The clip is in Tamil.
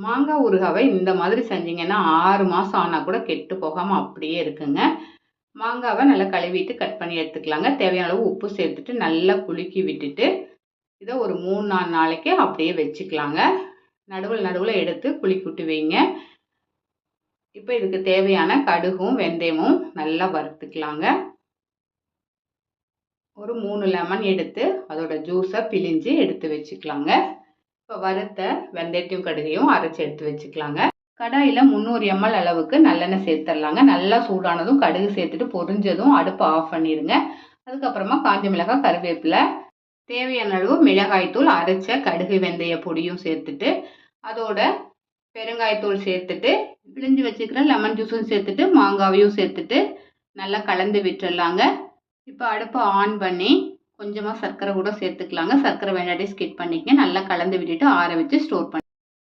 மாங்காய் ஊறுகாவை இந்த மாதிரி செஞ்சீங்கன்னா 6 மாதம் ஆனால் கூட கெட்டு போகாமல் அப்படியே இருக்குங்க. மாங்காவை நல்லா கழுவிட்டு கட் பண்ணி எடுத்துக்கலாங்க. தேவையான அளவு உப்பு சேர்த்துட்டு நல்லா குலுக்கி விட்டுட்டு இதை ஒரு 3-4 நாளைக்கு அப்படியே வச்சுக்கலாங்க. நடுவில் எடுத்து குலுக்கி விட்டு வைங்க. இப்போ இதுக்கு தேவையான கடுகும் வெந்தயமும் நல்லா வறுத்துக்கலாங்க. ஒரு 3 லெமன் எடுத்து அதோட ஜூஸை பிழிஞ்சு எடுத்து வச்சுக்கலாங்க. இப்போ வறுத்த வெந்தயத்தையும் கடுகையும் அரைச்சி எடுத்து வச்சுக்கலாங்க. கடாயில் 300 ml அளவுக்கு நல்லெண்ணெய் சேர்த்துடலாங்க. நல்லா சூடானதும் கடுகு சேர்த்துட்டு பொரிஞ்சதும் அடுப்பை ஆஃப் பண்ணிடுங்க. அதுக்கப்புறமா காஞ்ச மிளகாய், கருவேப்பிலை, தேவையான அளவு மிளகாய்த்தூள், அரைச்ச கடுகு வெந்தய பொடியும் சேர்த்துட்டு அதோட பெருங்காயத்தூள் சேர்த்துட்டு பிழிஞ்சு வச்சுக்கிற லெமன் ஜூஸும் சேர்த்துட்டு மாங்காவையும் சேர்த்துட்டு நல்லா கலந்து விட்டுடலாங்க. இப்போ அடுப்பை ஆன் பண்ணி கொஞ்சமாக சர்க்கரை கூட சேர்த்துக்கலாங்க. சர்க்கரை வேண்டாட்டி ஸ்கிப் பண்ணிக்கங்க. நல்லா கலந்து விட்டுட்டு ஆற வச்சு ஸ்டோர் பண்ணி